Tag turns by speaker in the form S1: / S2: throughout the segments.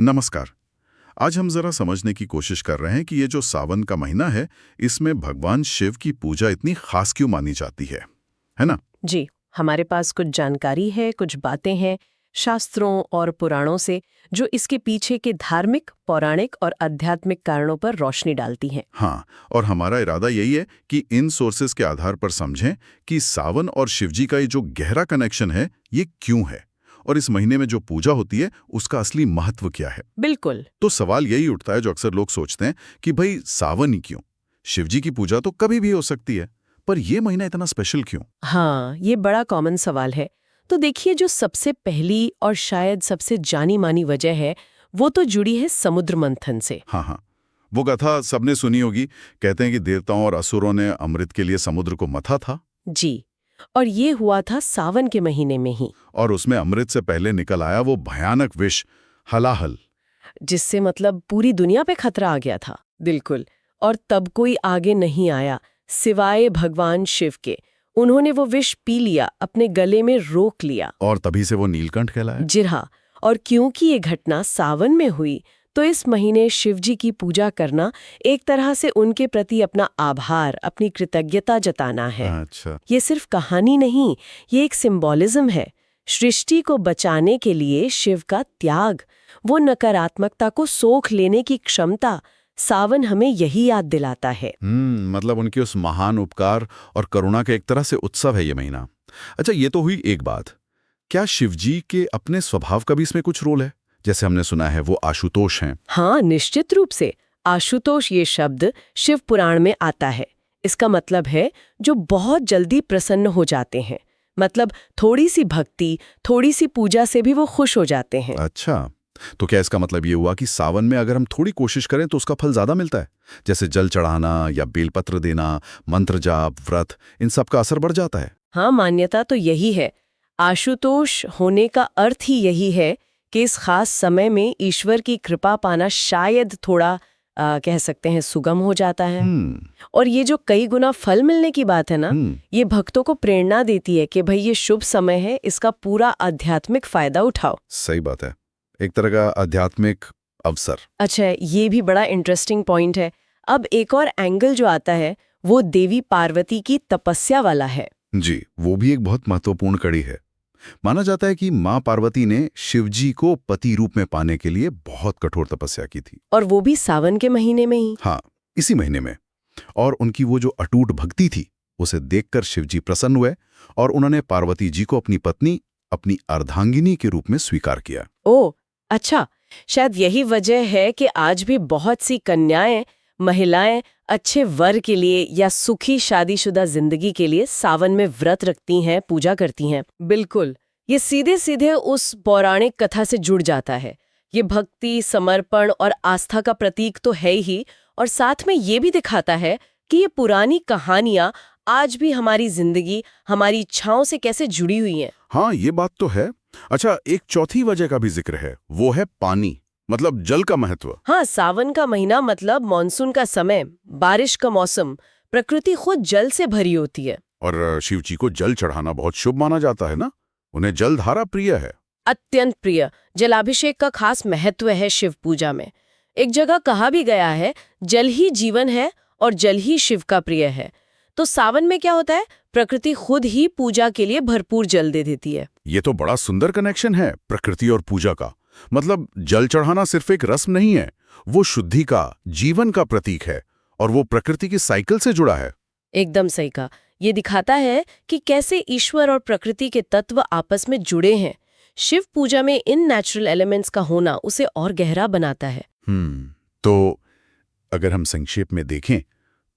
S1: नमस्कार। आज हम जरा समझने की कोशिश कर रहे हैं कि ये जो सावन का महीना है, इसमें भगवान शिव की पूजा इतनी खास क्यों मानी जाती है ना?
S2: जी, हमारे पास कुछ जानकारी है, कुछ बातें हैं शास्त्रों और पुराणों से जो इसके पीछे के धार्मिक, पौराणिक और आध्यात्मिक कारणों पर रोशनी डालती हैं।
S1: हाँ, और हमारा इरादा यही है कि इन सोर्सेज के आधार पर समझें कि सावन और शिवजी का ये जो गहरा कनेक्शन है, ये क्यों है और इस महीने में जो पूजा होती है उसका असली महत्व क्या है।
S2: बिल्कुल।
S1: तो सवाल यही उठता है जो अक्सर लोग सोचते हैं कि भाई सावन ही क्यों? शिवजी की पूजा तो कभी भी हो सकती है, पर यह महीना इतना स्पेशल क्यों?
S2: हाँ, ये बड़ा कॉमन सवाल है। तो देखिए, जो सबसे पहली और शायद सबसे जानी मानी वजह है, वो तो जुड़ी है समुद्र मंथन से।
S1: हाँ, वो कथा सबने सुनी होगी। कहते हैं कि देवताओं और असुरों ने अमृत के लिए समुद्र को मथा था।
S2: जी, और ये हुआ था सावन के महीने में ही।
S1: और उसमें अमृत से पहले निकल आया वो भयानक विष हलाहल।
S2: जिससे मतलब पूरी दुनिया पे खतरा आ गया था। बिल्कुल। और तब कोई आगे नहीं आया सिवाय भगवान शिव के। उन्होंने वो विष पी लिया, अपने गले में रोक लिया।
S1: और तभी से वो नीलकंठ कहलाया।
S2: जी हाँ, और क्योंकि ये घटना सावन में हुई, तो इस महीने शिवजी की पूजा करना एक तरह से उनके प्रति अपना आभार, अपनी कृतज्ञता जताना है।
S1: अच्छा।
S2: ये सिर्फ कहानी नहीं, ये एक सिंबॉलिज्म है। सृष्टि को बचाने के लिए शिव का त्याग, वो नकारात्मकता को सोख लेने की क्षमता, सावन हमें यही याद दिलाता है।
S1: मतलब उनके उस महान उपकार और करुणा का एक तरह से उत्सव है ये महीना। अच्छा, ये तो हुई एक बात। क्या शिवजी के अपने स्वभाव का भी इसमें कुछ रोल है? जैसे हमने सुना है वो आशुतोष हैं।
S2: हाँ, निश्चित रूप से। आशुतोष ये शब्द शिव पुराण में आता है। इसका मतलब है जो बहुत जल्दी प्रसन्न हो जाते हैं। मतलब थोड़ी सी भक्ति, थोड़ी सी पूजा से भी वो खुश हो जाते हैं।
S1: अच्छा, तो क्या इसका मतलब ये हुआ कि सावन में अगर हम थोड़ी कोशिश करें तो उसका फल ज्यादा मिलता है? जैसे जल चढ़ाना या बेलपत्र देना, मंत्र जाप, व्रत, इन सब का असर बढ़ जाता है?
S2: हाँ, मान्यता तो यही है। आशुतोष होने का अर्थ ही यही है कि इस खास समय में ईश्वर की कृपा पाना शायद थोड़ा कह सकते हैं सुगम हो जाता है। और ये जो कई गुना फल मिलने की बात है ना, ये भक्तों को प्रेरणा देती है कि भाई ये शुभ समय है, इसका पूरा आध्यात्मिक फायदा उठाओ।
S1: सही बात है, एक तरह का आध्यात्मिक अवसर।
S2: अच्छा, ये भी बड़ा इंटरेस्टिंग पॉइंट है। अब एक और एंगल जो आता है वो देवी पार्वती की तपस्या वाला है।
S1: जी, वो भी एक बहुत महत्वपूर्ण कड़ी है। माना जाता है कि माँ पार्वती ने शिवजी को पति रूप में पाने के लिए बहुत कठोर तपस्या की थी।
S2: और वो भी सावन के महीने में ही।
S1: हाँ, इसी महीने में। और उनकी वो जो अटूट भक्ति थी, उसे देखकर शिवजी प्रसन्न हुए और उन्होंने पार्वती जी को अपनी पत्नी, अपनी अर्धांगिनी के रूप में स्वीकार किया।
S2: ओह, अच्छा, शायद यही वजह है कि आज भी बहुत सी कन्याएं, महिलाएं अच्छे वर के लिए या सुखी शादीशुदा जिंदगी के लिए सावन में व्रत रखती हैं, पूजा करती हैं। बिल्कुल, ये सीधे सीधे उस पौराणिक कथा से जुड़ जाता है। ये भक्ति, समर्पण और आस्था का प्रतीक तो है ही, और साथ में ये भी दिखाता है कि ये पुरानी कहानियां आज भी हमारी जिंदगी, हमारी इच्छाओं से कैसे जुड़ी हुई हैं।
S1: हाँ, ये बात तो है। अच्छा, एक चौथी वजह का भी जिक्र है, वो है पानी, मतलब जल का महत्व।
S2: हाँ, सावन का महीना मतलब मॉनसून का समय, बारिश का मौसम, प्रकृति खुद जल से भरी होती है।
S1: और शिवजी को जल चढ़ाना बहुत शुभ माना जाता है ना? उन्हें जलधारा प्रिय है।
S2: अत्यंत प्रिय। जलाभिषेक का खास महत्व है शिव पूजा में। एक जगह कहा भी गया है, जल ही जीवन है और जल ही शिव का प्रिय है। तो सावन में क्या होता है, प्रकृति खुद ही पूजा के लिए भरपूर जल दे देती है।
S1: ये तो बड़ा सुंदर कनेक्शन है प्रकृति और पूजा का। मतलब जल चढ़ाना सिर्फ एक रस्म नहीं है, वो शुद्धि का, जीवन का प्रतीक है और वो प्रकृति की साइकिल से जुड़ा है।
S2: एकदम सही कहा। ये दिखाता है कि कैसे ईश्वर और प्रकृति के तत्व आपस में जुड़े हैं। शिव पूजा में इन नेचुरल एलिमेंट्स का होना उसे और गहरा बनाता है।
S1: तो अगर हम संक्षेप में देखें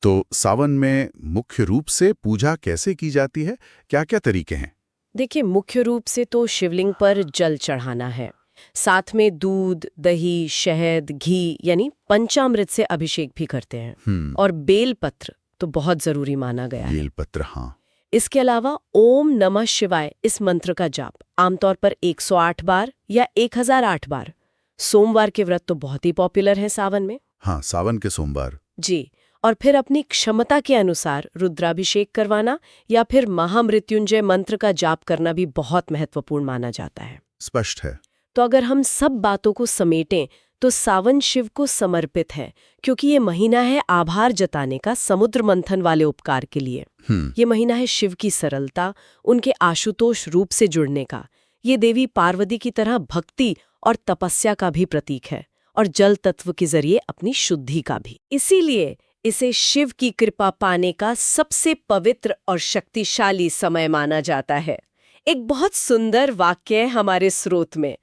S1: तो सावन में मुख्य रूप से पूजा कैसे की जाती है, क्या-क्या तरीके हैं?
S2: देखिए, मुख्य रूप से तो शिवलिंग पर जल चढ़ाना है। साथ में दूध, दही, शहद, घी यानी पंचामृत से अभिषेक भी करते हैं। और बेलपत्र तो बहुत जरूरी माना गया है।
S1: बेलपत्र, हाँ।
S2: इसके अलावा ओम नमः शिवाय इस मंत्र का जाप आमतौर पर 108 बार या 1008 बार। सोमवार के व्रत तो बहुत ही पॉपुलर है सावन में।
S1: हाँ, सावन के सोमवार।
S2: जी, और फिर अपनी क्षमता के अनुसार रुद्राभिषेक करवाना या फिर महामृत्युंजय मंत्र का जाप करना भी बहुत महत्वपूर्ण माना जाता है।
S1: स्पष्ट है।
S2: तो अगर हम सब बातों को समेटें तो सावन शिव को समर्पित है, क्योंकि ये महीना है आभार जताने का समुद्र मंथन वाले उपकार के लिए। ये महीना है शिव की सरलता, उनके आशुतोष रूप से जुड़ने का। ये देवी पार्वती की तरह भक्ति और तपस्या का भी प्रतीक है, और जल तत्व के जरिए अपनी शुद्धि का भी। इसीलिए इसे शिव की कृपा पाने का सबसे पवित्र और शक्तिशाली समय माना जाता है। एक बहुत सुंदर वाक्य है हमारे स्रोत में,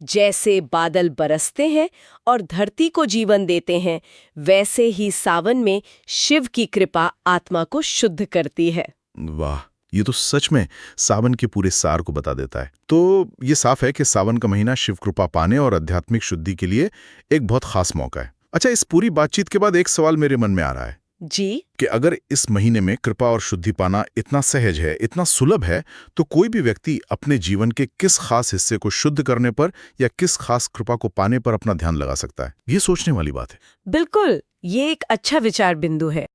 S2: जैसे बादल बरसते हैं और धरती को जीवन देते हैं, वैसे ही सावन में शिव की कृपा आत्मा को शुद्ध करती है।
S3: वाह, ये तो सच में सावन के पूरे सार को बता देता है। तो ये साफ है कि सावन का महीना शिव कृपा पाने और आध्यात्मिक शुद्धि के लिए एक बहुत खास मौका है। अच्छा, इस पूरी बातचीत के बाद एक सवाल मेरे मन में आ रहा है
S2: जी,
S3: कि अगर इस महीने में कृपा और शुद्धि पाना इतना सहज है, इतना सुलभ है, तो कोई भी व्यक्ति अपने जीवन के किस खास हिस्से को शुद्ध करने पर या किस खास कृपा को पाने पर अपना ध्यान लगा सकता है? ये सोचने वाली बात है।
S2: बिल्कुल, ये एक अच्छा विचार बिंदु है।